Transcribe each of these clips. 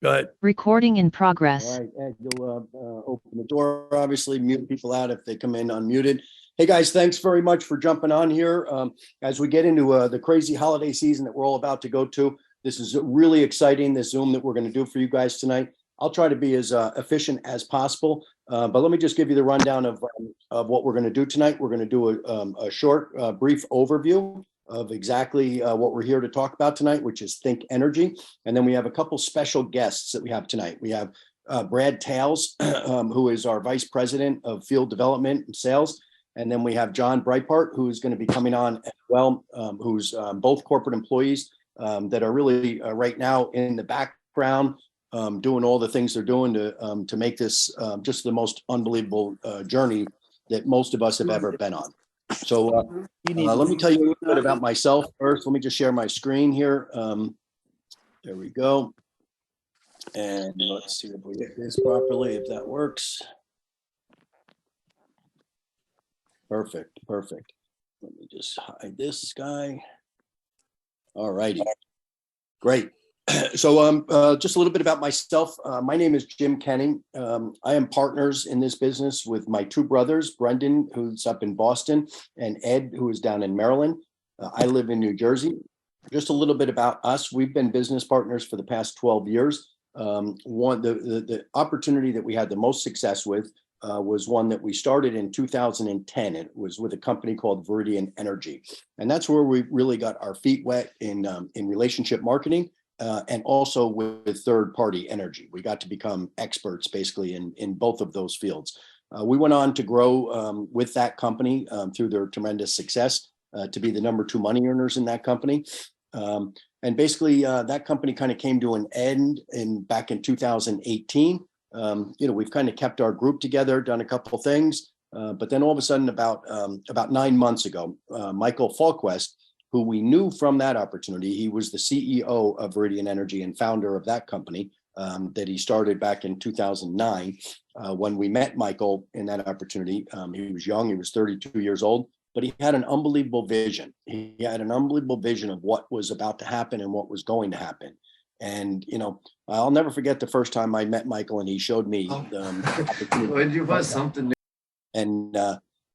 Go ahead. Recording in All progress. right, Ed, you'll open the door, obviously, mute people out if they come in unmuted. Hey, guys, thanks very much for jumping on here. As we get into the crazy holiday season that we're all about to go to, this is really exciting, this Zoom that we're going to do for you guys tonight. I'll try to be as efficient as possible, but let me just give you the rundown of what we're going to do tonight. We're going to do a short, brief overview of exactly what we're here to talk about tonight, which is Think Energy. And then we have a couple special guests that we have tonight. We have Brad Tayles, who is our Vice President of Field Development and Sales. And then we have John Breitbart, who is going to be coming on as well, who's both corporate employees that are really right now in the background, doing all the things they're doing to make this just the most unbelievable journey that most of us have ever been on. So let me tell you a little bit about myself first. Let me just share my screen here. There we go. And let's see if we get this properly, if that works. Perfect, perfect. Let me just hide this guy. All righty, great. So just a little bit about myself. My name is Jim Kenning. I am partners in this business with my two brothers, Brendan, who's up in Boston, and Ed, who is down in Maryland. I live in New Jersey. Just a little bit about us. We've been business partners for the past 12 years. The opportunity that we had the most success with was one that we started in 2010. It was with a company called Viridian Energy. And that's where we really got our feet wet in relationship marketing. And also with third-party energy. We got to become experts basically in both of those fields. We went on to grow with that company through their tremendous success to be the #2 money earners in that company. And basically that company kind of came to an end back in 2018. We've kind of kept our group together, done a couple of things, but then all of a sudden about 9 months ago, Michael Falquist, who we knew from that opportunity, he was the CEO of Viridian Energy and founder of that company that he started back in 2009. When we met Michael in that opportunity, he was young, he was 32 years old, but he had an unbelievable vision. He had an unbelievable vision of what was about to happen and what was going to happen. And, I'll never forget the first time I met Michael and he showed me the opportunity. You was something.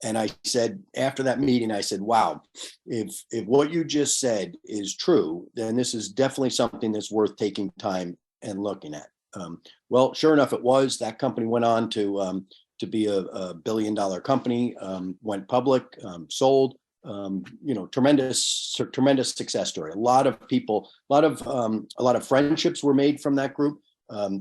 And I said, after that meeting, I said, wow, if what you just said is true, then this is definitely something that's worth taking time and looking at. Well, sure enough, it was. That company went on to be a $1 billion company, went public, sold, tremendous success story. A lot of people, a lot of friendships were made from that group.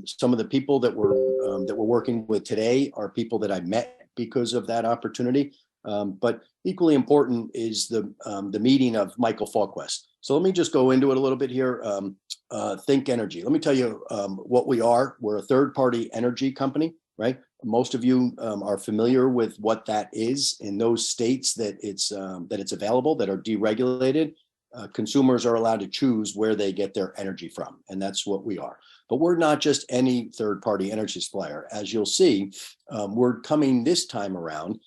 Some of the people that we're working with today are people that I met because of that opportunity. But equally important is the meeting of Michael Falquist. So let me just go into it a little bit here. Think Energy. Let me tell you what we are. We're a third-party energy company, right? Most of you are familiar with what that is. In those states that it's available, that are deregulated, consumers are allowed to choose where they get their energy from, and that's what we are. But we're not just any third-party energy supplier. As you'll see, we're coming this time around,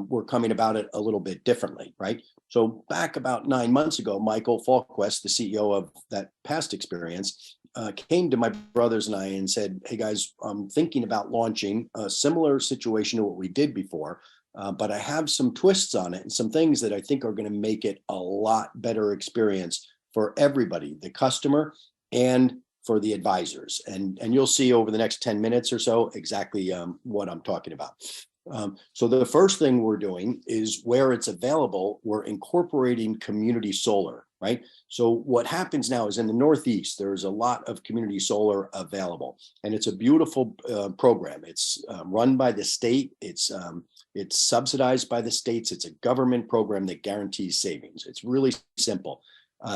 we're coming about it a little bit differently, right? So back about 9 months ago, Michael Falquist, the CEO of that past experience, came to my brothers and I and said, hey guys, I'm thinking about launching a similar situation to what we did before, but I have some twists on it and some things that I think are going to make it a lot better experience for everybody, the customer and for the advisors. And you'll see over the next 10 minutes or so exactly what I'm talking about. So the first thing we're doing is where it's available, we're incorporating community solar, right? So what happens now is in the Northeast, there's a lot of community solar available, and it's a beautiful program. It's run by the state. It's subsidized by the states. It's a government program that guarantees savings. It's really simple.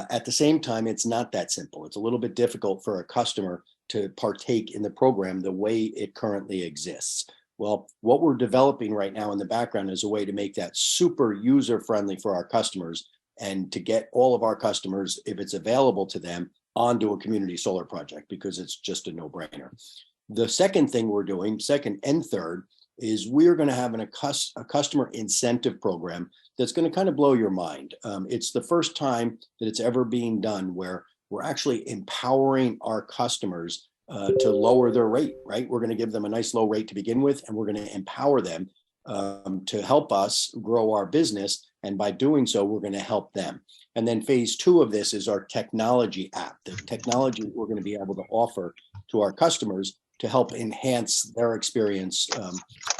At the same time, it's not that simple. It's a little bit difficult for a customer to partake in the program the way it currently exists. Well, what we're developing right now in the background is a way to make that super user-friendly for our customers and to get all of our customers, if it's available to them, onto a community solar project, because it's just a no-brainer. The second thing we're doing, second and third, is we're going to have a customer incentive program that's going to kind of blow your mind. It's the first time that it's ever being done where we're actually empowering our customers to lower their rate, right? We're going to give them a nice low rate to begin with, and we're going to empower them to help us grow our business. And by doing so, we're going to help them. And then phase 2 of this is our technology app, the technology we're going to be able to offer to our customers to help enhance their experience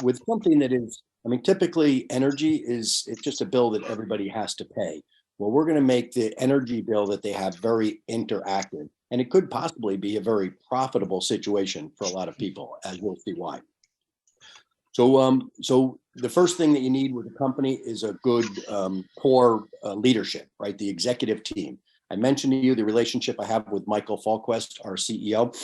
with something that is, I mean, typically energy it's just a bill that everybody has to pay. Well, we're going to make the energy bill that they have very interactive, and it could possibly be a very profitable situation for a lot of people, as we'll see why. So the first thing that you need with a company is a good core leadership, right? The executive team. I mentioned to you the relationship I have with Michael Falquist, our CEO.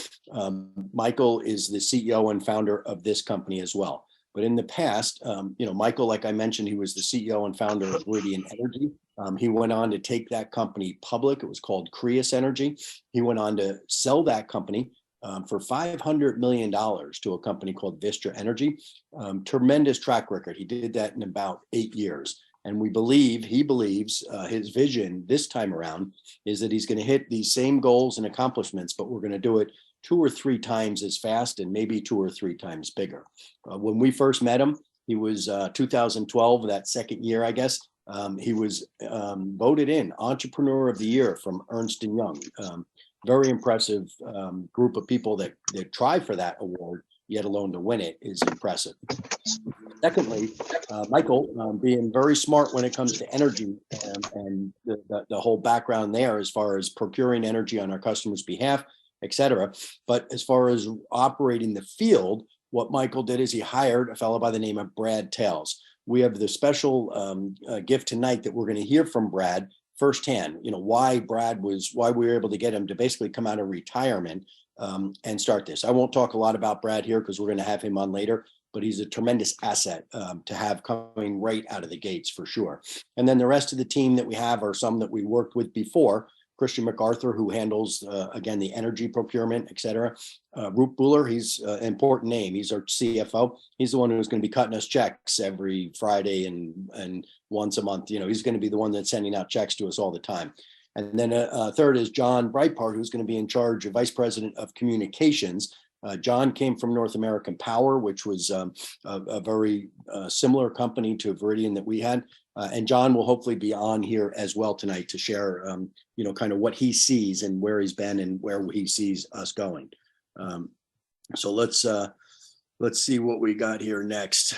Michael is the CEO and founder of this company as well. But in the past, Michael, like I mentioned, he was the CEO and founder of Viridian Energy. He went on to take that company public. It was called Creus Energy. He went on to sell that company for $500 million to a company called Vistra Energy. Tremendous track record. He did that in about 8 years. And he believes his vision this time around is that he's going to hit these same goals and accomplishments, but we're going to do it 2 or 3 times as fast and maybe 2 or 3 times bigger. When we first met him, he was 2012, that second year, I guess. He was voted in Entrepreneur of the Year from Ernst & Young. Very impressive group of people that try for that award, yet alone to win it is impressive. Secondly, Michael, being very smart when it comes to energy and the whole background there as far as procuring energy on our customers' behalf, et cetera. But as far as operating the field, what Michael did is he hired a fellow by the name of Brad Tayles. We have the special gift tonight that we're going to hear from Brad firsthand, why we were able to get him to basically come out of retirement and start this. I won't talk a lot about Brad here because we're going to have him on later, but he's a tremendous asset to have coming right out of the gates for sure. And then the rest of the team that we have are some that we worked with before. Christian MacArthur, who handles, again, the energy procurement, et cetera. Roop Buller, he's an important name. He's our CFO. He's the one who's going to be cutting us checks every Friday and once a month. He's going to be the one that's sending out checks to us all the time. And then third is John Breitbart, who's going to be in charge of Vice President of Communications. John came from North American Power, which was a very similar company to Viridian that we had. And John will hopefully be on here as well tonight to share, kind of what he sees and where he's been and where he sees us going. So let's see what we got here next.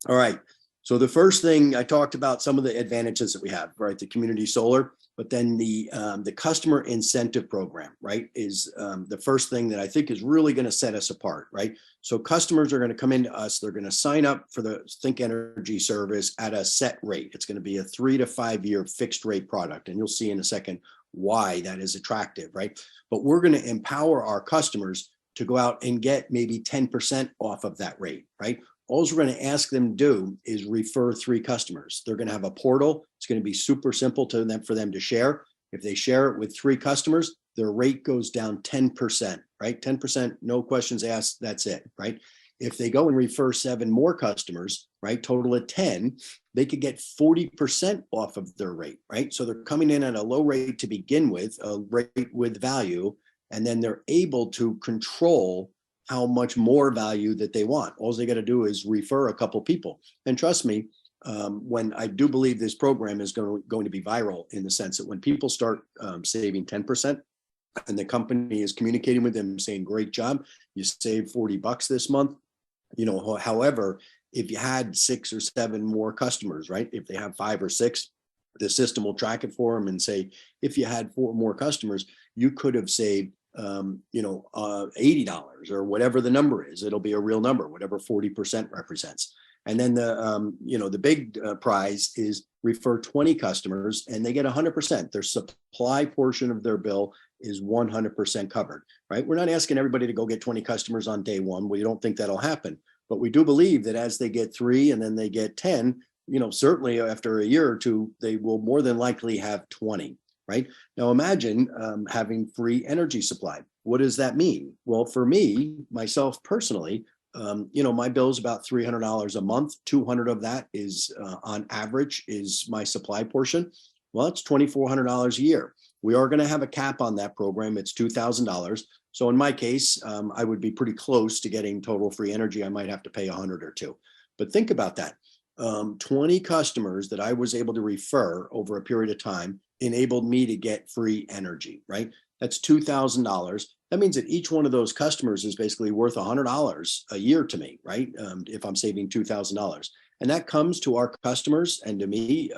All right. So the first thing I talked about, some of the advantages that we have, right? The community solar, but then the customer incentive program, right, is the first thing that I think is really going to set us apart, right? So customers are going to come into us. They're going to sign up for the Think Energy service at a set rate. It's going to be a 3 to 5 year fixed rate product. And you'll see in a second why that is attractive, right? But we're going to empower our customers to go out and get maybe 10% off of that rate, right? All we're going to ask them to do is refer 3 customers. They're going to have a portal. It's going to be super simple for them to share. If they share it with 3 customers, their rate goes down 10%, right? 10%, no questions asked. That's it, right? If they go and refer 7 more customers, right, total of 10, they could get 40% off of their rate, right? So they're coming in at a low rate to begin with, a rate with value, and then they're able to control how much more value that they want. All they got to do is refer a couple people. And trust me, when I do believe this program is going to be viral in the sense that when people start saving 10% and the company is communicating with them saying, great job, you saved $40 this month. However, if you had 6 or 7 more customers, right? If they have 5 or 6, the system will track it for them and say, if you had 4 more customers, you could have saved $80 or whatever the number is. It'll be a real number, whatever 40% represents. And then the big prize is refer 20 customers and they get 100%. Their supply portion of their bill is 100% covered, right? We're not asking everybody to go get 20 customers on day one. We don't think that'll happen, but we do believe that as they get 3 and then they get 10, certainly after a year or 2, they will more than likely have 20. Right now, imagine having free energy supply. What does that mean? Well, for me, myself personally, my bill is about $300 a month. 200 of that is on average is my supply portion. Well, it's $2,400 a year. We are going to have a cap on that program. It's $2,000. So in my case, I would be pretty close to getting total free energy. I might have to pay 100 or two. But think about that. 20 customers that I was able to refer over a period of time enabled me to get free energy, right? That's $2,000. That means that each one of those customers is basically worth $100 a year to me, right? If I'm saving $2,000. And that comes to our customers and to me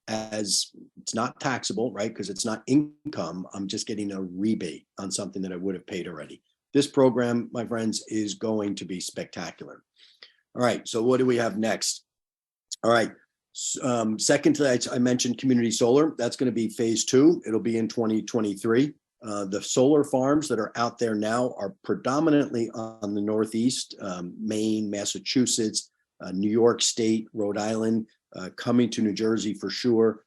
as it's not taxable, right? Because it's not income. I'm just getting a rebate on something that I would have paid already. This program, my friends, is going to be spectacular. All right, so what do we have next? All right, second to that, I mentioned community solar. That's going to be phase 2. It'll be in 2023. The solar farms that are out there now are predominantly on the Northeast, Maine, Massachusetts, New York State, Rhode Island, coming to New Jersey for sure.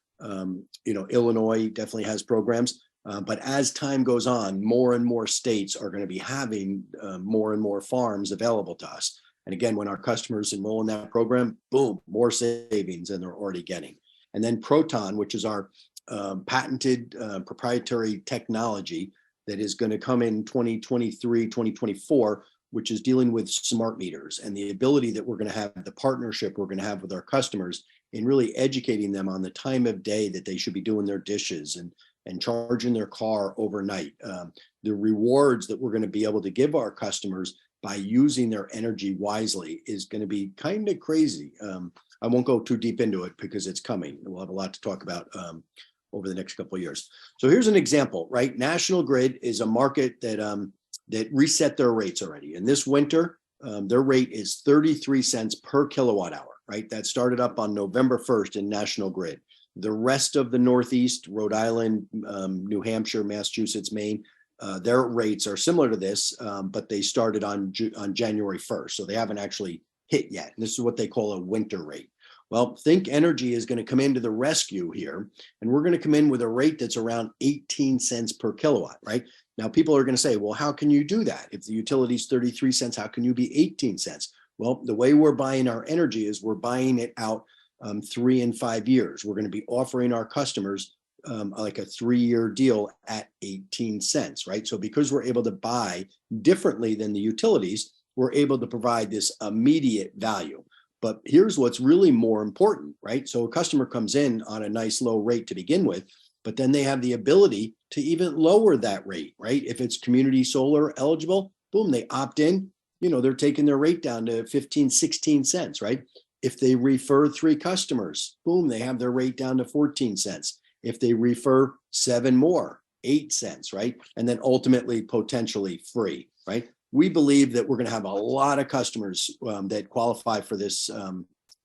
Illinois definitely has programs. But as time goes on, more and more states are going to be having more and more farms available to us. And again, when our customers enroll in that program, boom, more savings than they're already getting. And then Proton, which is our patented proprietary technology that is going to come in 2023, 2024, which is dealing with smart meters and the ability that we're going to have, the partnership we're going to have with our customers in really educating them on the time of day that they should be doing their dishes and charging their car overnight. The rewards that we're going to be able to give our customers by using their energy wisely is going to be kind of crazy. I won't go too deep into it because it's coming. We'll have a lot to talk about over the next couple of years. So here's an example, right? National Grid is a market that reset their rates already. And this winter, their rate is 33 cents per kilowatt hour, right? That started up on November 1st in National Grid. The rest of the Northeast, Rhode Island, New Hampshire, Massachusetts, Maine, their rates are similar to this, but they started on January 1st. So they haven't actually hit yet. And this is what they call a winter rate. Well, Think Energy is going to come into the rescue here, and we're going to come in with a rate that's around 18 cents per kilowatt, right? Now, people are going to say, well, how can you do that? If the utility is 33 cents, how can you be 18 cents? Well, the way we're buying our energy is we're buying it out 3 and 5 years. We're going to be offering our customers like a 3-year deal at 18 cents, right? So because we're able to buy differently than the utilities, we're able to provide this immediate value. But here's what's really more important, right? So a customer comes in on a nice low rate to begin with, but then they have the ability to even lower that rate, right? If it's community solar eligible, boom, they opt in, they're taking their rate down to 15, 16 cents, right? If they refer 3 customers, boom, they have their rate down to 14 cents. If they refer 7 more, 8 cents, right? And then ultimately potentially free, right? We believe that we're going to have a lot of customers that qualify for this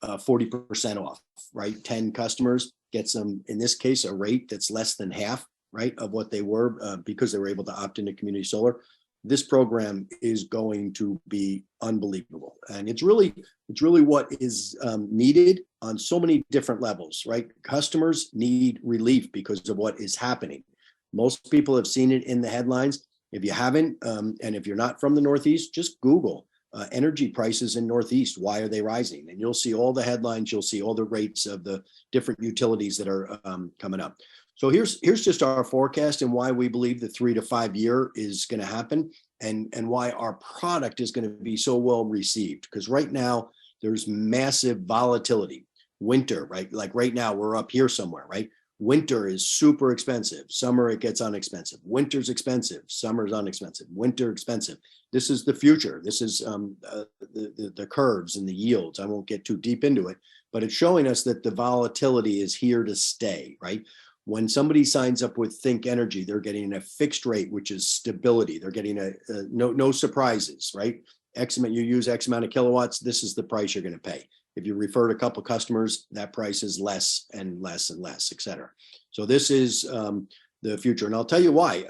40% off, right? 10 customers gets them, in this case, a rate that's less than half, right, of what they were because they were able to opt into community solar. This program is going to be unbelievable. And it's really what is needed on so many different levels, right? Customers need relief because of what is happening. Most people have seen it in the headlines. If you haven't, and if you're not from the Northeast, just Google energy prices in Northeast. Why are they rising? And you'll see all the headlines. You'll see all the rates of the different utilities that are coming up. So here's just our forecast and why we believe the 3 to 5 year is going to happen and why our product is going to be so well received. Because right now there's massive volatility. Winter, right? Like right now we're up here somewhere, right? Winter is super expensive. Summer, it gets unexpensive. Winter's expensive. Summer's unexpensive. Winter expensive. This is the future. This is the curves and the yields. I won't get too deep into it, but it's showing us that the volatility is here to stay, right? When somebody signs up with Think Energy, they're getting a fixed rate, which is stability. They're getting no surprises, right? You use X amount of kilowatts, this is the price you're going to pay. If you referred a couple customers, that price is less and less and less, et cetera. So this is the future. And I'll tell you why.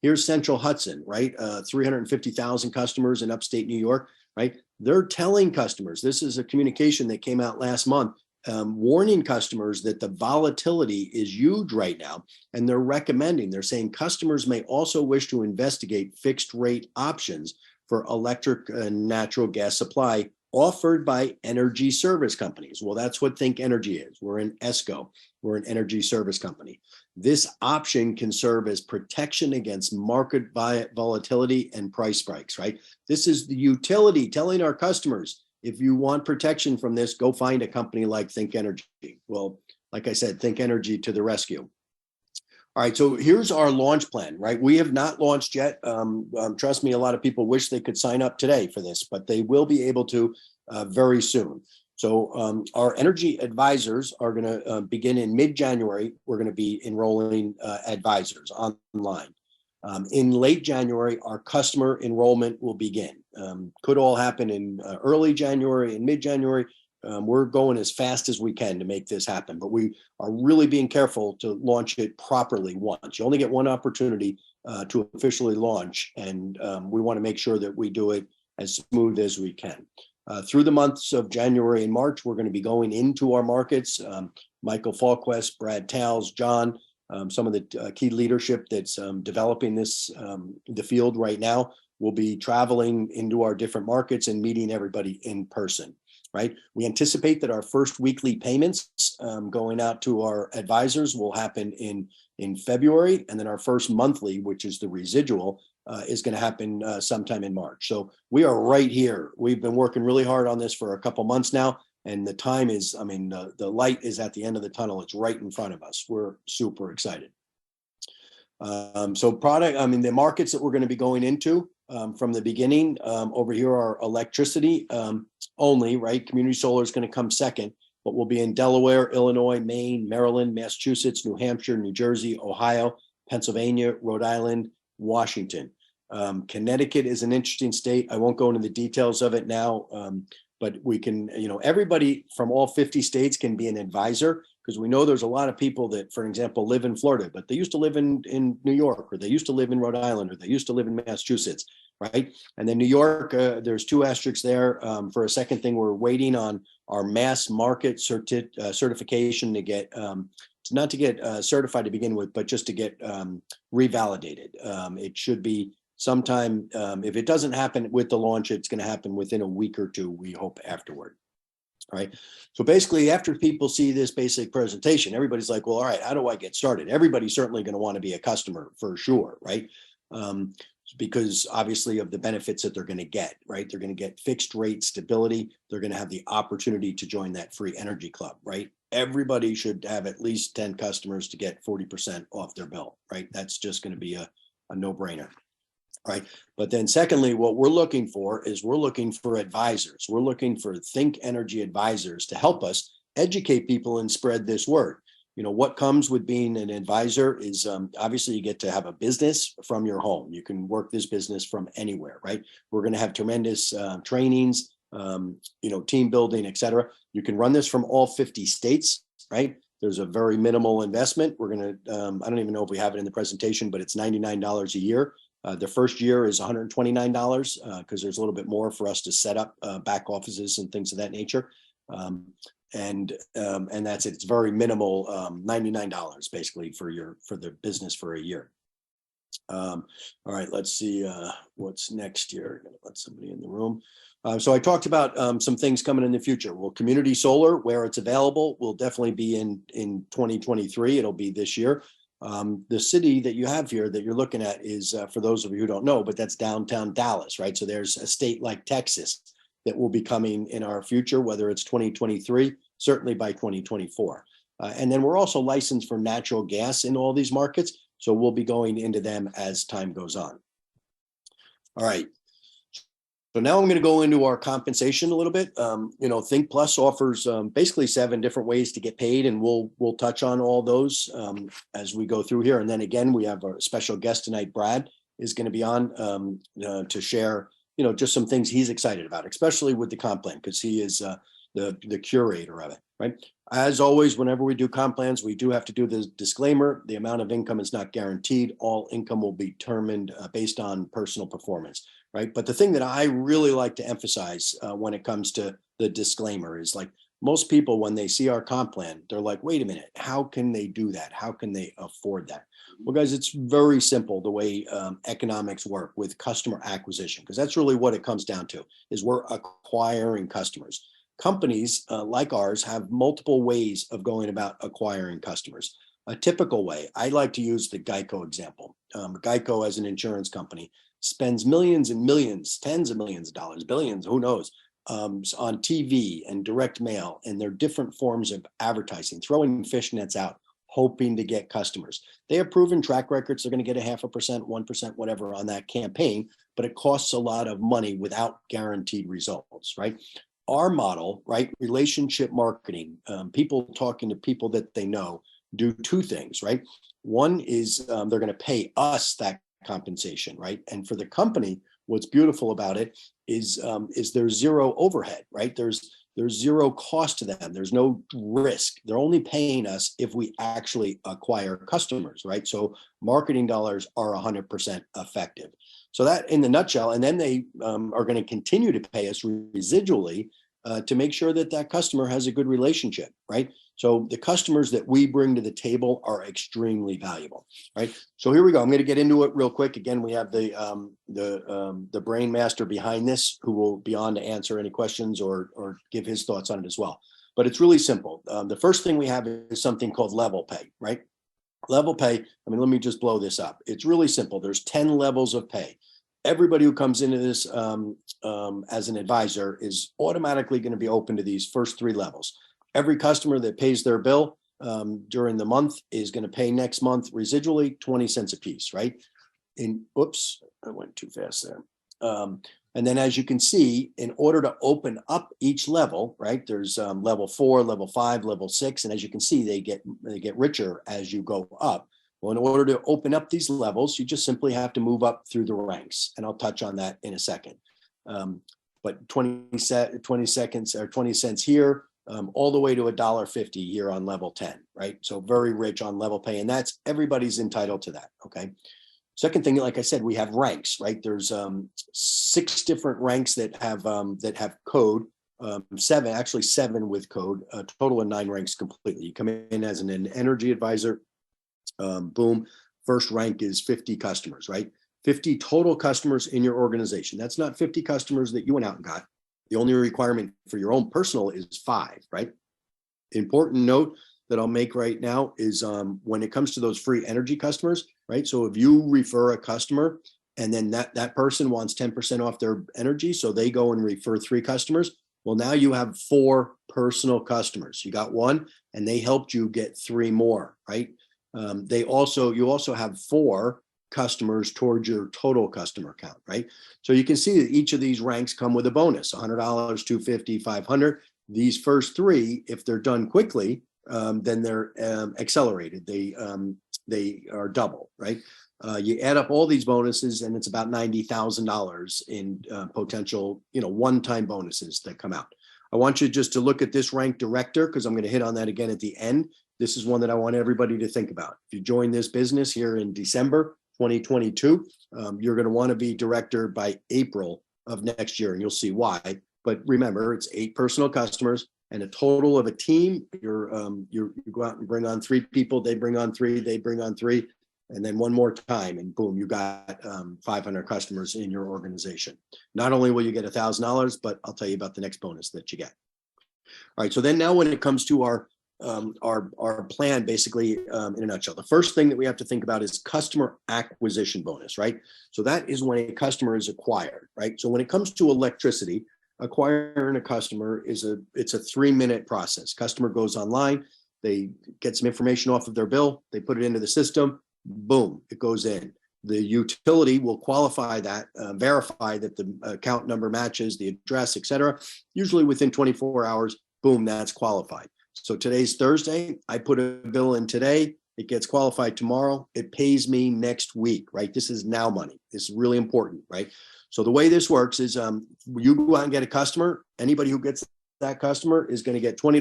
Here's Central Hudson, right? 350,000 customers in upstate New York, right? They're telling customers, this is a communication that came out last month, warning customers that the volatility is huge right now. And they're saying customers may also wish to investigate fixed rate options for electric and natural gas supply offered by energy service companies. Well, that's what Think Energy is. We're an ESCO. We're an energy service company. This option can serve as protection against market volatility and price spikes, right? This is the utility telling our customers, if you want protection from this, go find a company like Think Energy. Well, like I said, Think Energy to the rescue. All right, so here's our launch plan, right? We have not launched yet. Trust me, a lot of people wish they could sign up today for this, but they will be able to very soon. So our energy advisors are going to begin in mid-January. We're going to be enrolling advisors online. In late January, our customer enrollment will begin. Could all happen in early January and mid-January. We're going as fast as we can to make this happen, but we are really being careful to launch it properly once. You only get one opportunity to officially launch, and we want to make sure that we do it as smooth as we can. Through the months of January and March, we're going to be going into our markets. Michael Falquest, Brad Tayles, John, some of the key leadership that's developing this, the field right now, will be traveling into our different markets and meeting everybody in person. Right? We anticipate that our first weekly payments going out to our advisors will happen in February, and then our first monthly, which is the residual, is going to happen sometime in March. So we are right here. We've been working really hard on this for a couple months now, and the time is, I mean, the light is at the end of the tunnel. It's right in front of us. We're super excited. So product, I mean, the markets that we're going to be going into from the beginning over here are electricity only, right? Community solar is going to come second, but we'll be in Delaware, Illinois, Maine, Maryland, Massachusetts, New Hampshire, New Jersey, Ohio, Pennsylvania, Rhode Island, Washington. Connecticut is an interesting state. I won't go into the details of it now, but we can, you know, everybody from all 50 states can be an advisor, because we know there's a lot of people that, for example, live in Florida, but they used to live in New York, or they used to live in Rhode Island, or they used to live in Massachusetts, right? And then New York, there's 2 asterisks there. For a second thing, we're waiting on our mass market certification to get, not to get certified to begin with, but just to get revalidated. It should be sometime, if it doesn't happen with the launch, it's going to happen within a week or 2, we hope, afterward. All right. So basically, after people see this basic presentation, everybody's like, well, all right, how do I get started? Everybody's certainly going to want to be a customer for sure, right? Because obviously of the benefits that they're going to get, right? They're going to get fixed rate stability. They're going to have the opportunity to join that free energy club, right? Everybody should have at least 10 customers to get 40% off their bill, right? That's just going to be a no-brainer. Right. But then secondly, what we're looking for is we're looking for advisors. We're looking for Think Energy advisors to help us educate people and spread this word. You know, what comes with being an advisor is obviously you get to have a business from your home. You can work this business from anywhere, right? We're going to have tremendous trainings, you know, team building, et cetera. You can run this from all 50 states, right? There's a very minimal investment. We're going to, I don't even know if we have it in the presentation, but it's $99 a year. The first year is $129 because there's a little bit more for us to set up back offices and things of that nature. And that's it. It's very minimal, $99 basically for the business for a year. All right, let's see what's next here. I'm gonna let somebody in the room. So I talked about some things coming in the future. Well, community solar, where it's available, will definitely be in 2023. It'll be this year. The city that you have here that you're looking at is, for those of you who don't know, but that's downtown Dallas, right? So there's a state like Texas that will be coming in our future, whether it's 2023, certainly by 2024. And then we're also licensed for natural gas in all these markets. So we'll be going into them as time goes on. All right. So now I'm going to go into our compensation a little bit. You know, Think Plus offers basically 7 different ways to get paid, and we'll touch on all those as we go through here. And then again, we have a special guest tonight. Brad is going to be on to share, you know, just some things he's excited about, especially with the comp plan, because he is the curator of it, right? As always, whenever we do comp plans, we do have to do the disclaimer. The amount of income is not guaranteed. All income will be determined based on personal performance. Right. But the thing that I really like to emphasize when it comes to the disclaimer is, like, most people, when they see our comp plan, they're like, wait a minute, how can they do that? How can they afford that? Well, guys, it's very simple the way economics work with customer acquisition, because that's really what it comes down to, is we're acquiring customers. Companies like ours have multiple ways of going about acquiring customers. A typical way, I like to use the Geico example. Geico as an insurance company spends millions and millions, tens of millions of dollars, billions, who knows, on TV and direct mail and their different forms of advertising, throwing fishnets out, hoping to get customers. They have proven track records. They're going to get 0.5%, 1%, whatever on that campaign, but it costs a lot of money without guaranteed results, right? Our model, right? Relationship marketing, people talking to people that they know, do two things, right? One is they're going to pay us that compensation, right? And for the company, what's beautiful about it is there's zero overhead, right? There's zero cost to them. There's no risk. They're only paying us if we actually acquire customers, right? So marketing dollars are 100% effective. So that in the nutshell, and then they are going to continue to pay us residually to make sure that that customer has a good relationship, right? So the customers that we bring to the table are extremely valuable, right? So here we go. I'm going to get into it real quick. Again, we have the brain master behind this who will be on to answer any questions or give his thoughts on it as well. But it's really simple. The first thing we have is something called level pay, right? Level pay. I mean, let me just blow this up. It's really simple. There's 10 levels of pay. Everybody who comes into this as an advisor is automatically going to be open to these first 3 levels. Every customer that pays their bill during the month is going to pay next month residually 20 cents a piece, right? Oops, I went too fast there. And then as you can see, in order to open up each level, right, there's level 4, level 5, level 6. And as you can see, they get richer as you go up. Well, in order to open up these levels, you just simply have to move up through the ranks. And I'll touch on that in a second. But 20 seconds or 20 cents here, all the way to $1.50 here on level 10, right? So very rich on level pay, and that's everybody's entitled to that, okay? Second thing, like I said, we have ranks, right? There's 6 different ranks that have code, 7 with code, a total of 9 ranks completely. You come in as an energy advisor, boom, first rank is 50 customers, right? 50 total customers in your organization. That's not 50 customers that you went out and got. The only requirement for your own personal is 5, right? Important note that I'll make right now is when it comes to those free energy customers, right? So if you refer a customer and then that person wants 10% off their energy, so they go and refer 3 customers, well, now you have 4 personal customers. You got 1 and they helped you get 3 more, right? You also have 4 customers towards your total customer count, right? So you can see that each of these ranks come with a bonus, $100, $250, $500. These first 3, if they're done quickly, then they're accelerated. They are double, right? You add up all these bonuses and it's about $90,000 in potential, one-time bonuses that come out. I want you just to look at this rank director because I'm going to hit on that again at the end. This is one that I want everybody to think about. If you join this business here in December 2022, you're going to want to be director by April of next year, and you'll see why. But remember, it's 8 personal customers and a total of a team. You go out and bring on 3 people. They bring on 3. They bring on 3, and then one more time, and boom, you got 500 customers in your organization. Not only will you get $1,000, but I'll tell you about the next bonus that you get. All right. So then now, when it comes to our plan, basically, in a nutshell, the first thing that we have to think about is customer acquisition bonus, right? So that is when a customer is acquired, right? So when it comes to electricity, acquiring a customer it's a 3-minute process. Customer goes online, they get some information off of their bill, they put it into the system, boom, it goes in. The utility will qualify that, verify that the account number matches the address, et cetera. Usually within 24 hours, boom, that's qualified. So today's Thursday, I put a bill in today, it gets qualified tomorrow, it pays me next week, right? This is now money. This is really important, right? So the way this works is you go out and get a customer, anybody who gets that customer is going to get $20.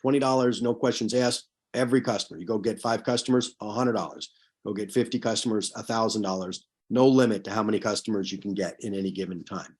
$20, no questions asked, every customer. You go get 5 customers, $100. Go get 50 customers, $1,000. No limit to how many customers you can get in any given time.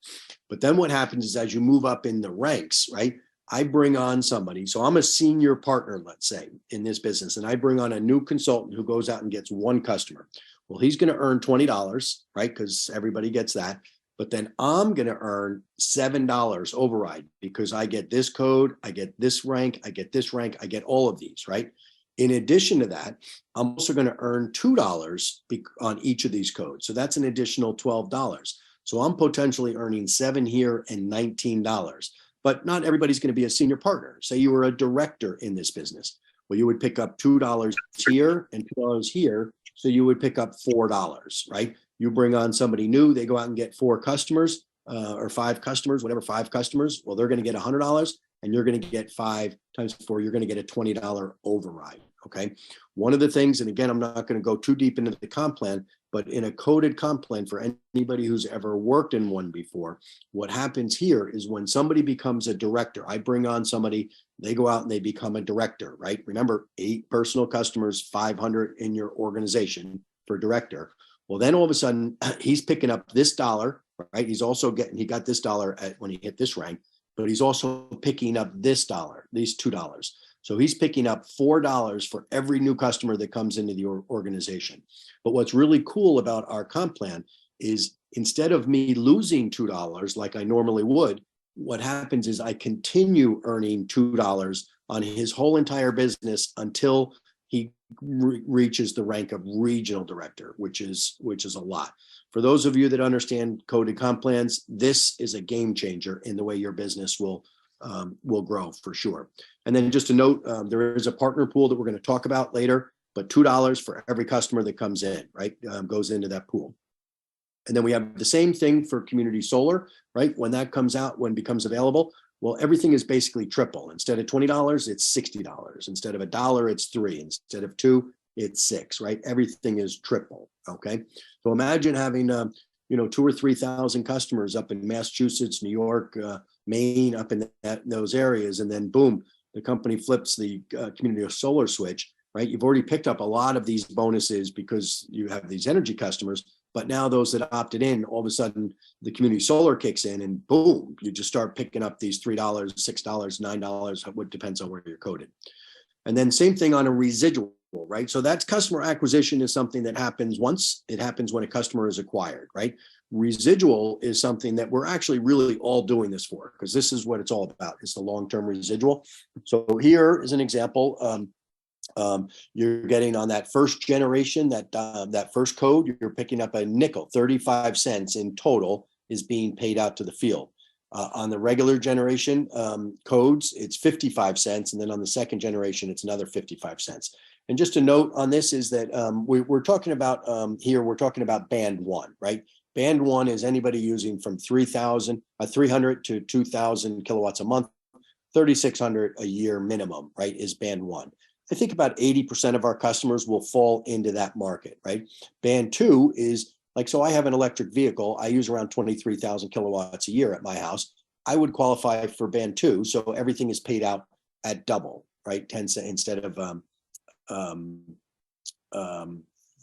But then what happens is as you move up in the ranks, right? I bring on somebody. So I'm a senior partner, let's say, in this business, and I bring on a new consultant who goes out and gets 1 customer. Well, he's going to earn $20, right? Because everybody gets that. But then I'm going to earn $7 override because I get this code, I get this rank, I get this rank, I get all of these, right? In addition to that, I'm also going to earn $2 on each of these codes. So that's an additional $12. So I'm potentially earning $7 here and $19. But not everybody's going to be a senior partner. Say you were a director in this business. Well, you would pick up $2 here and $2 here. So you would pick up $4, right? You bring on somebody new, they go out and get 4 customers or 5 customers, whatever, 5 customers. Well, they're going to get $100 and you're going to get 5 times 4, you're going to get a $20 override. Okay. One of the things, and again, I'm not going to go too deep into the comp plan, but in a coded comp plan for anybody who's ever worked in one before, what happens here is when somebody becomes a director, I bring on somebody, they go out and they become a director, right? Remember, 8 personal customers, 500 in your organization for director. Well, then all of a sudden he's picking up this dollar, right? He's also he got this dollar when he hit this rank, but he's also picking up this dollar, these $2. So he's picking up $4 for every new customer that comes into the organization. But what's really cool about our comp plan is instead of me losing $2 like I normally would, what happens is I continue earning $2 on his whole entire business until he reaches the rank of regional director, which is a lot. For those of you that understand coded comp plans, this is a game changer in the way your business will grow for sure. And then just a note, there is a partner pool that we're going to talk about later, but $2 for every customer that comes in, right, goes into that pool. And then we have the same thing for community solar, right? When that comes out, when it becomes available, well, everything is basically triple. Instead of $20, it's $60. Instead of $1, it's $3. Instead of $2, it's $6, right? Everything is triple, okay? So imagine having, 2,000 or 3,000 customers up in Massachusetts, New York, Maine, up in those areas, and then boom, the company flips the community solar switch, right? You've already picked up a lot of these bonuses because you have these energy customers, but now those that opted in, all of a sudden the community solar kicks in and boom, you just start picking up these $3, $6, $9, what depends on where you're coded. And then same thing on a residual, right? So that's customer acquisition is something that happens once. It happens when a customer is acquired, right? Residual is something that we're actually really all doing this for, because this is what it's all about. It's the long-term residual. So here is an example. You're getting on that first generation, that first code, you're picking up a nickel, 35 cents in total is being paid out to the field. On the regular generation codes, it's 55 cents. And then on the second generation, it's another 55 cents. And just a note on this is that we're talking about here, we're talking about band 1, right? Band 1 is anybody using from 300 to 2,000 kilowatts a month, 3,600 a year minimum, right, is band 1. I think about 80% of our customers will fall into that market, right? Band 2 is like, so I have an electric vehicle. I use around 23,000 kilowatts a year at my house. I would qualify for band 2. So everything is paid out at double, right? 10 cents instead of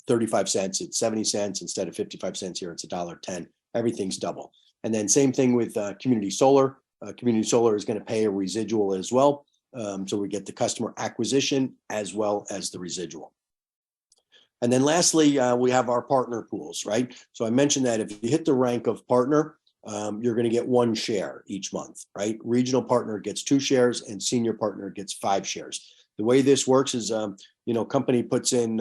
35 cents, it's 70 cents. Instead of 55 cents here, it's $1.10. Everything's double. And then same thing with community solar. Community solar is going to pay a residual as well. So we get the customer acquisition as well as the residual. And then lastly, we have our partner pools, right? So I mentioned that if you hit the rank of partner, you're going to get 1 share each month, right? Regional partner gets 2 shares and senior partner gets 5 shares. The way this works is, company puts in,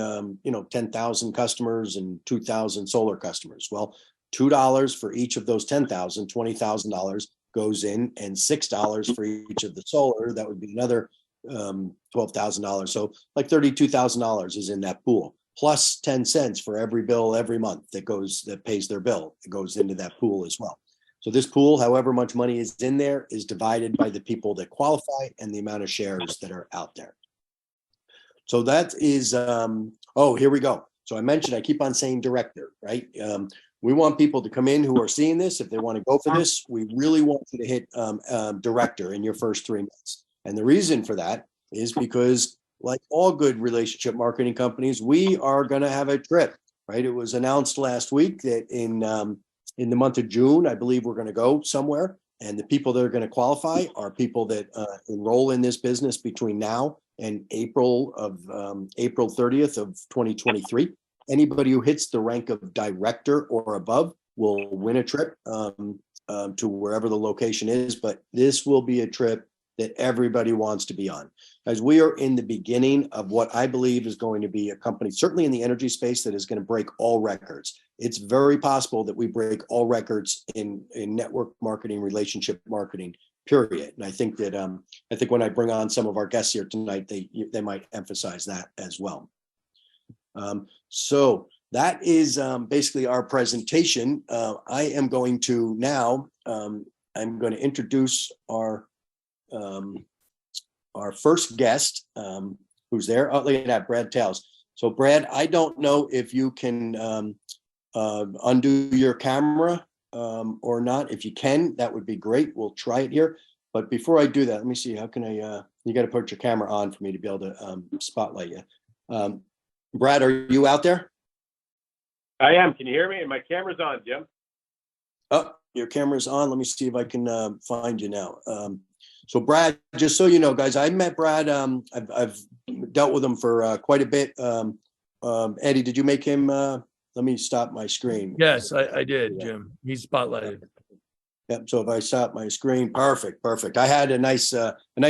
10,000 customers and 2,000 solar customers. Well, $2 for each of those 10,000, $20,000 goes in, and $6 for each of the solar. That would be another $12,000. So like $32,000 is in that pool, plus 10 cents for every bill every month that pays their bill. It goes into that pool as well. So this pool, however much money is in there, is divided by the people that qualify and the amount of shares that are out there. So that is, here we go. So I mentioned, I keep on saying director, right? We want people to come in who are seeing this. If they want to go for this, we really want you to hit director in your first 3 months. And the reason for that is because, like all good relationship marketing companies, we are going to have a trip, right? It was announced last week that in the month of June, I believe we're going to go somewhere. And the people that are going to qualify are people that enroll in this business between now and April 30th of 2023. Anybody who hits the rank of director or above will win a trip to wherever the location is. But this will be a trip that everybody wants to be on. as we are in the beginning of what I believe is going to be a company, certainly in the energy space, that is going to break all records. It's very possible that we break all records in network marketing, relationship marketing, period. And I think that I think when I bring on some of our guests here tonight, they might emphasize that as well. So that is basically our presentation. I am going to now, I'm going to introduce our first guest, who's there. Oh, look at that, Brad Tayles. So Brad, I don't know if you can undo your camera or not. If you can, that would be great. We'll try it here. But before I do that, let me see, how can I, you got to put your camera on for me to be able to spotlight you. Brad, are you out there? I am. Can you hear me? And my camera's on, Jim. Oh, your camera's on. Let me see if I can find you now. So Brad, just so you know, guys, I met Brad. I've dealt with him for quite a bit. Eddie, did you make him? Let me stop my screen. Yes, I did, Jim. He's spotlighted. Yep. So if I stop my screen, perfect. I had a nice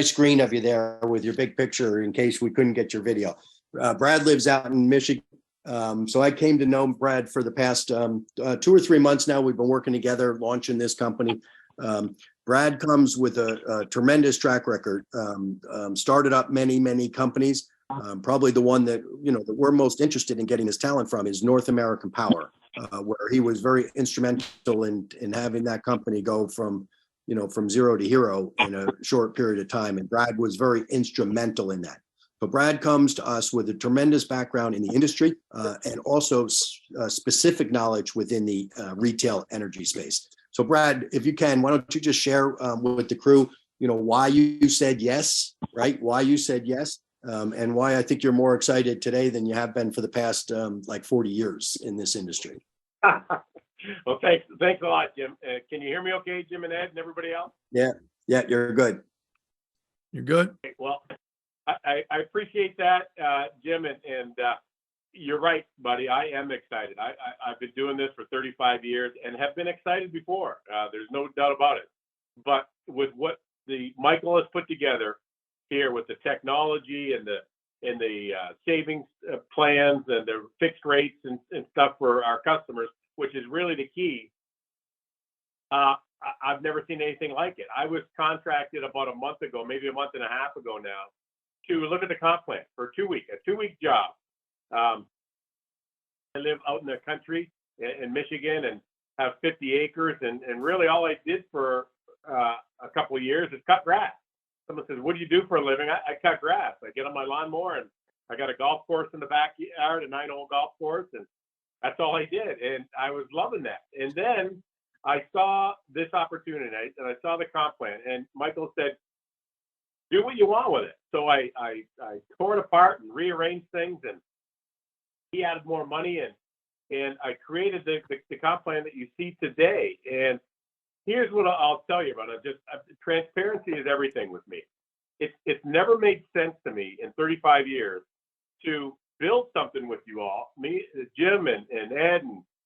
screen of you there with your big picture in case we couldn't get your video. Brad lives out in Michigan. So I came to know Brad for the past 2 or 3 months now. We've been working together, launching this company. Brad comes with a tremendous track record, started up many companies. Probably the one that, that we're most interested in getting his talent from is North American Power, where he was very instrumental in having that company go from zero to hero in a short period of time. And Brad was very instrumental in that. But Brad comes to us with a tremendous background in the industry and also specific knowledge within the retail energy space. So Brad, if you can, why don't you just share with the crew, why you said yes, right? Why you said yes, and why I think you're more excited today than you have been for the past like 40 years in this industry. Well, thanks a lot, Jim. Can you hear me okay, Jim and Ed and everybody else? Yeah, you're good. You're good? Okay, well, I appreciate that, Jim, and you're right, buddy. I am excited. I've been doing this for 35 years and have been excited before. There's no doubt about it. But with what Michael has put together here with the technology and the savings plans and the fixed rates and stuff for our customers, which is really the key, I've never seen anything like it. I was contracted about a month ago, maybe a month and a half ago now, to look at the comp plan for a 2-week job. I live out in the country in Michigan and have 50 acres, and really all I did for a couple of years is cut grass. Someone says, "What do you do for a living?" I cut grass. I get on my lawnmower, and I got a golf course in the backyard, a 9-hole golf course, and that's all I did. And I was loving that. And then I saw this opportunity, and I saw the comp plan, and Michael said, "Do what you want with it." So I tore it apart and rearranged things, and he added more money, and I created the comp plan that you see today. And here's what I'll tell you about it. Transparency is everything with me. It's never made sense to me in 35 years to build something with you all. Me, Jim, and Ed,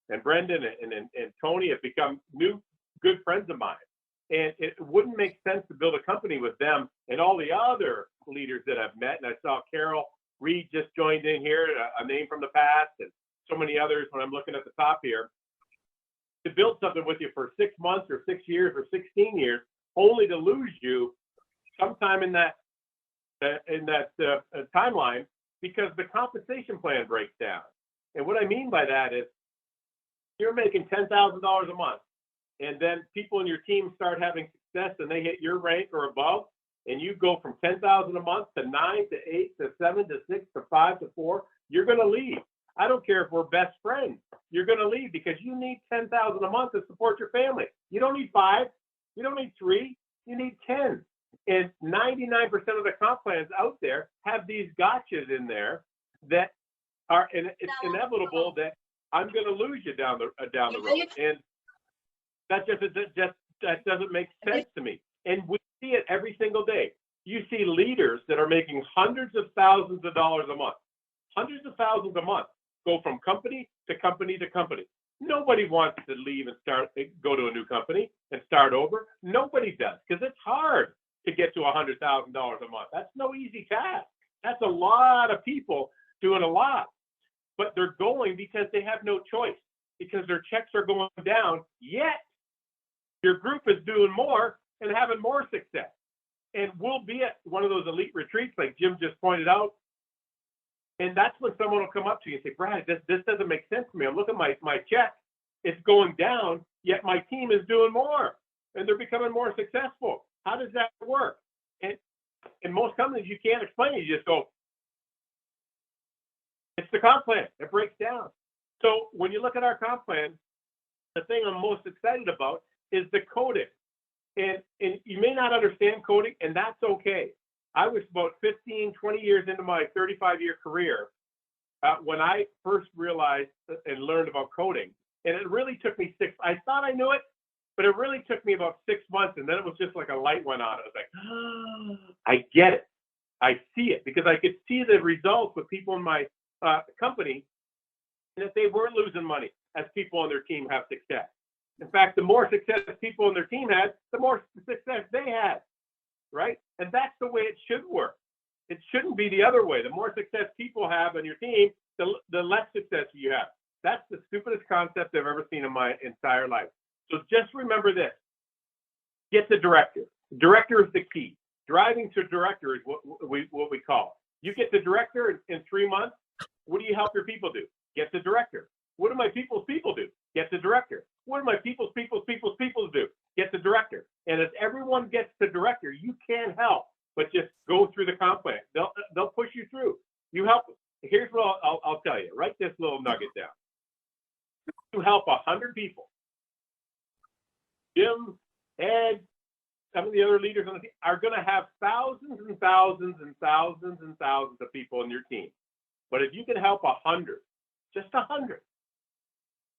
and Brendan, and Tony have become new good friends of mine. And it wouldn't make sense to build a company with them and all the other leaders that I've met. And I saw Carol Reed just joined in here, a name from the past, and so many others when I'm looking at the top here. To build something with you for 6 months or 6 years or 16 years, only to lose you sometime in that timeline because the compensation plan breaks down. And what I mean by that is you're making $10,000 a month, and then people in your team start having success and they hit your rank or above, and you go from 10,000 a month to 9 to 8 to 7 to 6 to 5 to 4, you're going to leave. I don't care if we're best friends. You're going to leave because you need 10,000 a month to support your family. You don't need 5. You don't need 3. You need 10. And 99% of the comp plans out there have these gotchas in there that are, and it's inevitable that I'm going to lose you down the road. And that doesn't make sense to me. And we see it every single day. You see leaders that are making hundreds of thousands of dollars a month, go from company to company to company. Nobody wants to leave and go to a new company and start over. Nobody does, because it's hard to get to $100,000 a month. That's no easy task. That's a lot of people doing a lot, but they're going because they have no choice, because their checks are going down, yet your group is doing more and having more success. And we'll be at one of those elite retreats like Jim just pointed out. And that's when someone will come up to you and say, Brad, this doesn't make sense to me. I'm looking at my check. It's going down, yet my team is doing more and they're becoming more successful. How does that work? And in most companies, you can't explain it. You just go, it's the comp plan. It breaks down. So when you look at our comp plan, the thing I'm most excited about is the coding. And you may not understand coding, and that's okay. I was about 15, 20 years into my 35-year career when I first realized and learned about coding. And it really took me I thought I knew it, but it really took me about 6 months. And then it was just like a light went on. It was like, oh, I get it. I see it, because I could see the results with people in my company, and that they weren't losing money as people on their team have success. In fact, the more success people on their team had, the more success they had, right? And that's the way it should work. It shouldn't be the other way. The more success people have on your team, the less success you have. That's the stupidest concept I've ever seen in my entire life. So just remember this. Get the director. Director is the key. Driving to director is what we call it. You get the director in 3 months. What do you help your people do? Get the director. What do my people's people do? Get the director. What do my people's people do? Get the director. And if everyone gets the director, you can't help but just go through the comp plan. They'll push you through. You help. Here's what I'll tell you. Write this little nugget down. You help 100 people. Jim, Ed, some of the other leaders on the team are going to have thousands and thousands and thousands and thousands of people in your team. But if you can help 100, just 100,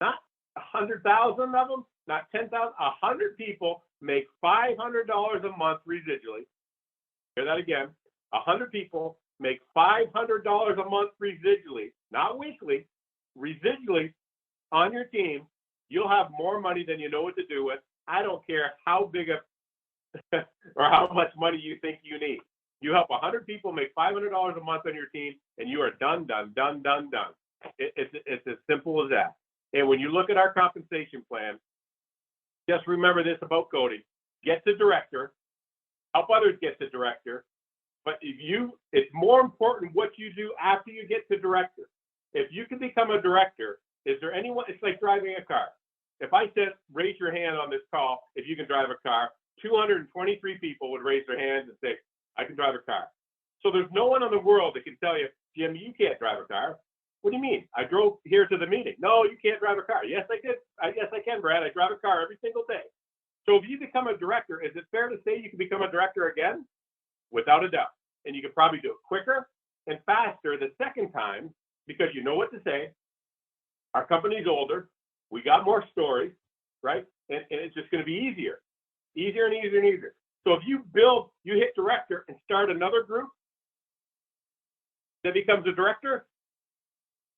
not 100,000 of them, not 10,000, 100 people make $500 a month residually. Hear that again. 100 people make $500 a month residually, not weekly, residually on your team. You'll have more money than you know what to do with. I don't care how big or how much money you think you need. You help 100 people make $500 a month on your team, and you are done. It's as simple as that. And when you look at our compensation plan, just remember this about coding. Get the director, help others get the director, but it's more important what you do after you get to director. If you can become a director, is there anyone, it's like driving a car. If I said, raise your hand on this call, if you can drive a car, 223 people would raise their hands and say, I can drive a car. So there's no one in the world that can tell you, Jim, you can't drive a car. What do you mean? I drove here to the meeting. No, you can't drive a car. Yes, I did. Yes, I can, Brad. I drive a car every single day. So if you become a director, is it fair to say you can become a director again? Without a doubt. And you can probably do it quicker and faster the second time, because you know what to say. Our company's older. We got more stories, right? And it's just going to be easier and easier and easier. So if you hit director and start another group that becomes a director,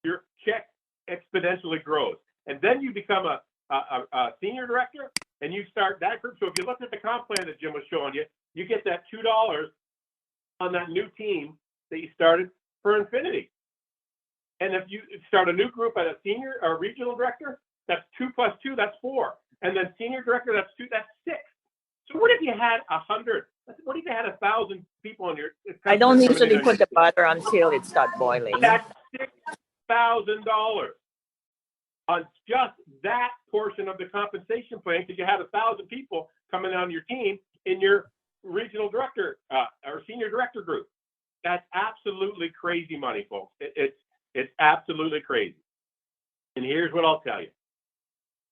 your check exponentially grows. And then you become a senior director and you start that group. So if you look at the comp plan that Jim was showing you, you get that $2 on that new team that you started for Infinity. And if you start a new group at a senior or regional director, that's 2 plus 2, that's 4. And then senior director, that's 2, that's 6. So what if you had 100? What if you had 1,000 people in your? I don't usually put the butter until it starts boiling. That's $6,000 on just that portion of the compensation plan, because you had 1,000 people coming on your team in your regional director or senior director group. That's absolutely crazy money, folks. It's absolutely crazy. And here's what I'll tell you.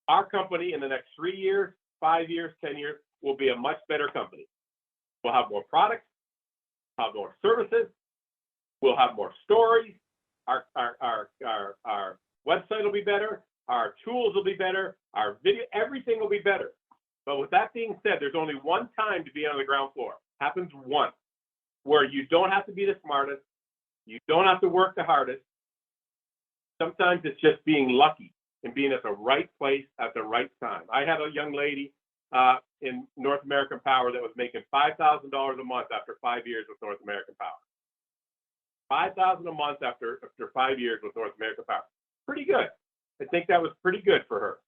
Our company in the next 3 years, 5 years, 10 years will be a much better company. We'll have more products, we'll have more services, we'll have more stories. Our website will be better, our tools will be better, our video, everything will be better. But with that being said, there's only one time to be on the ground floor. Happens once, where you don't have to be the smartest, you don't have to work the hardest. Sometimes it's just being lucky and being at the right place at the right time. I had a young lady in North American Power that was making $5,000 a month after 5 years with North American Power. $5,000 a month after 5 years with North American Power. Pretty good. I think that was pretty good for her.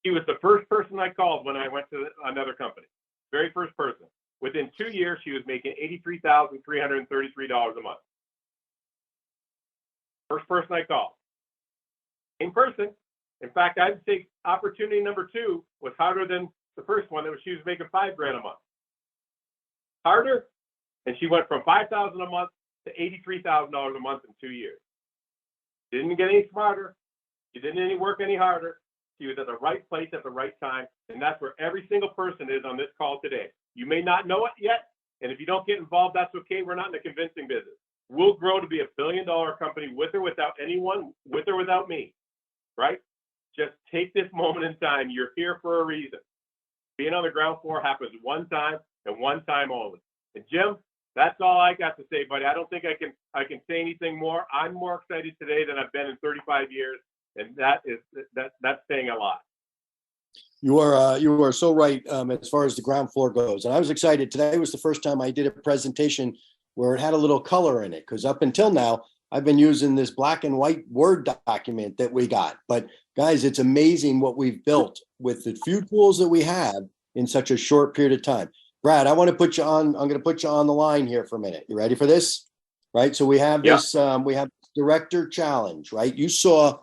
She was the first person I called when I went to another company. Very first person. Within 2 years, she was making $83,333 a month. First person I called. Same person. In fact, I'd say opportunity number 2 was harder than the first one. She was making $5,000 a month. Harder, and she went from $5,000 a month to $83,000 a month in 2 years. Didn't get any smarter. She didn't work any harder. She was at the right place at the right time, and that's where every single person is on this call today. You may not know it yet, and if you don't get involved, that's okay. We're not in the convincing business. We'll grow to be $1 billion company with or without anyone, with or without me, right? Just take this moment in time. You're here for a reason. Being on the ground floor happens one time and one time only. And Jim, that's all I got to say, buddy. I don't think I can say anything more. I'm more excited today than I've been in 35 years, and that's saying a lot. You are so right as far as the ground floor goes. And I was excited. Today was the first time I did a presentation where it had a little color in it, because up until now, I've been using this black and white Word document that we got. But guys, it's amazing what we've built with the few tools that we have in such a short period of time. Brad, I want to put you on. I'm going to put you on the line here for a minute. You ready for this? Right. So we have this. We have director challenge. Right. You saw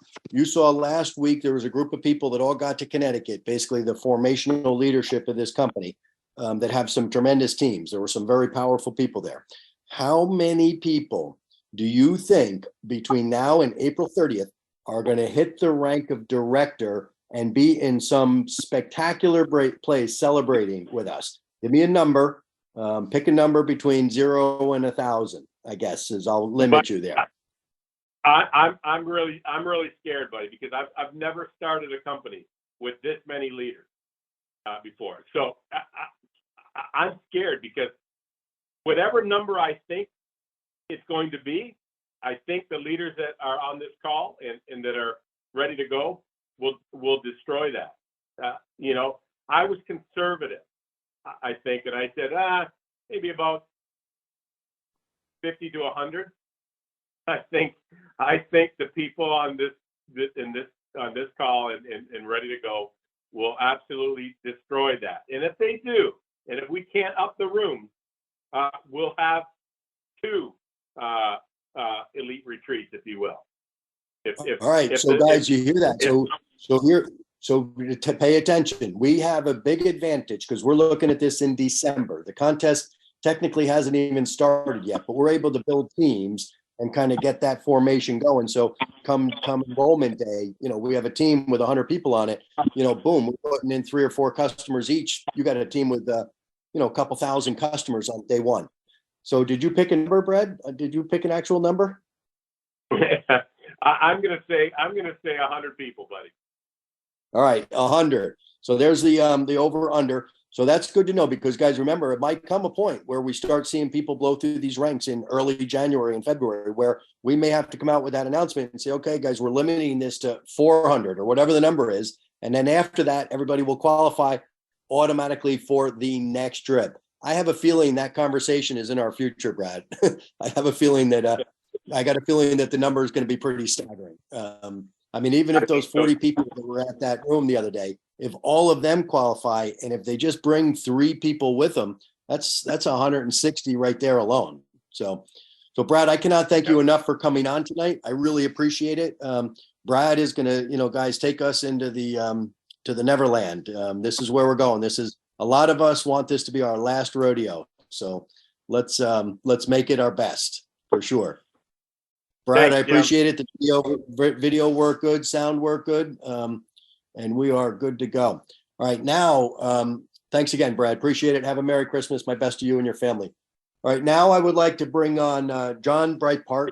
last week there was a group of people that all got to Connecticut. Basically, the formational leadership of this company that have some tremendous teams. There were some very powerful people there. How many people do you think between now and April 30th are going to hit the rank of director and be in some spectacular place celebrating with us? Give me a number. Pick a number between 0 and 1,000. I guess I'll limit you there. I'm really scared, buddy, because I've never started a company with this many leaders before. So I'm scared because whatever number I think it's going to be, I think the leaders that are on this call and that are ready to go will destroy that. I was conservative, I think, and I said, maybe about 50 to 100. I think the people on this call and ready to go will absolutely destroy that. And if they do, and if we can't up the room, we'll have 2 elite retreats, if you will. All right, so guys, you hear that? So to pay attention, we have a big advantage because we're looking at this in December. The contest technically hasn't even started yet, but we're able to build teams and kind of get that formation going. So come enrollment day, we have a team with 100 people on it. Boom, we're putting in 3 or 4 customers each. You got a team with a couple thousand customers on day one. So did you pick a number, Brad? Did you pick an actual number? I'm gonna say 100 people, buddy. All right, 100. So there's the over under. So that's good to know because guys, remember, it might come a point where we start seeing people blow through these ranks in early January and February, where we may have to come out with that announcement and say, okay, guys, we're limiting this to 400 or whatever the number is. And then after that, everybody will qualify automatically for the next trip. I have a feeling that conversation is in our future, Brad. I have a feeling that I got a feeling that the number is going to be pretty staggering. Even if those 40 people that were at that room the other day, if all of them qualify, and if they just bring 3 people with them, that's 160 right there alone. So Brad, I cannot thank you enough for coming on tonight. I really appreciate it. Brad is going to, guys, take us into to the Neverland. This is where we're going. A lot of us want this to be our last rodeo. So let's make it our best for sure. Brad, I appreciate it. The video worked good, sound worked good, and we are good to go. All right, now, thanks again, Brad. Appreciate it. Have a Merry Christmas. My best to you and your family. All right, now I would like to bring on John Breitbart.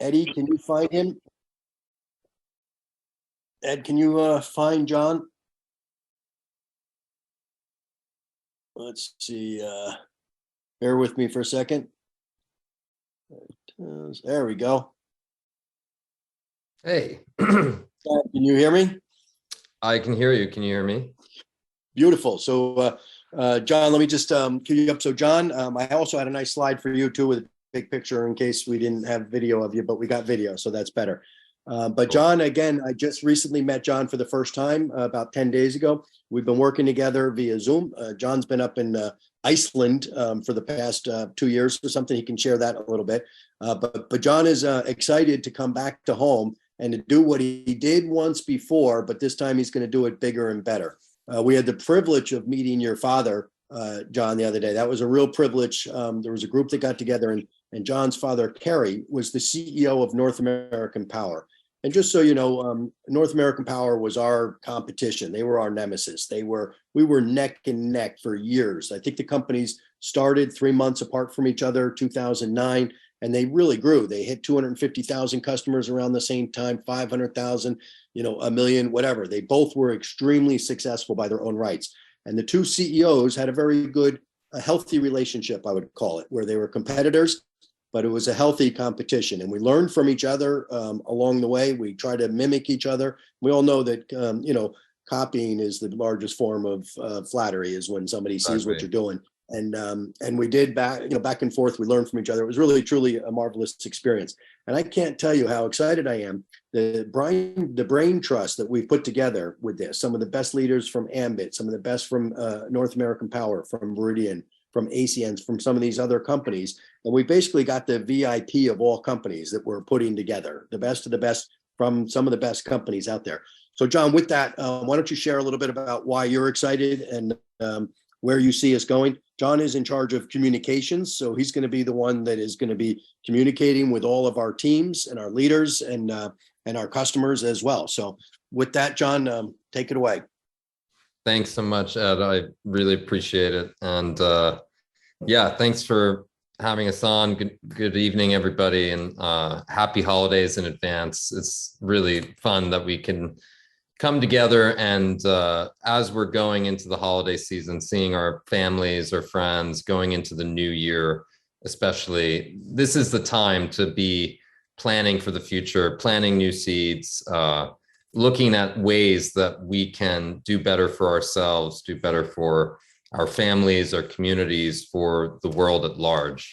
Eddie, can you find him? Ed, can you find John? Let's see. Bear with me for a second. There we go. Hey. Can you hear me? I can hear you. Can you hear me? Beautiful. So, John, let me just cue you up. So, John, I also had a nice slide for you too with a big picture in case we didn't have video of you, but we got video, so that's better. But John, again, I just recently met John for the first time about 10 days ago. We've been working together via Zoom. John's been up in Iceland for the past 2 years or something. He can share that a little bit. But John is excited to come back to home and to do what he did once before, but this time he's going to do it bigger and better. We had the privilege of meeting your father, John, the other day. That was a real privilege. There was a group that got together, and John's father, Kerry, was the CEO of North American Power. And just so you know, North American Power was our competition. They were our nemesis. We were neck and neck for years. I think the companies started 3 months apart from each other, 2009, and they really grew. They hit 250,000 customers around the same time, 500,000, a million, whatever. They both were extremely successful by their own rights. And the two CEOs had a very good, a healthy relationship, I would call it, where they were competitors, but it was a healthy competition. And we learned from each other along the way. We try to mimic each other. We all know that, copying is the largest form of flattery, is when somebody sees what you're doing. And we did back and forth. We learned from each other. It was really, truly a marvelous experience. And I can't tell you how excited I am. The brain trust that we've put together with this, some of the best leaders from Ambit, some of the best from North American Power, from Meridian, from ACNs, from some of these other companies. And we basically got the VIP of all companies that we're putting together, the best of the best from some of the best companies out there. So John, with that, why don't you share a little bit about why you're excited and where you see us going? John is in charge of communications, so he's going to be the one that is going to be communicating with all of our teams and our leaders and our customers as well. So with that, John, take it away. Thanks so much, Ed. I really appreciate it. And yeah, thanks for having us on. Good evening, everybody, and happy holidays in advance. It's really fun that we can come together and as we're going into the holiday season, seeing our families or friends going into the new year, especially, this is the time to be planning for the future, planting new seeds, looking at ways that we can do better for ourselves, do better for our families, our communities, for the world at large.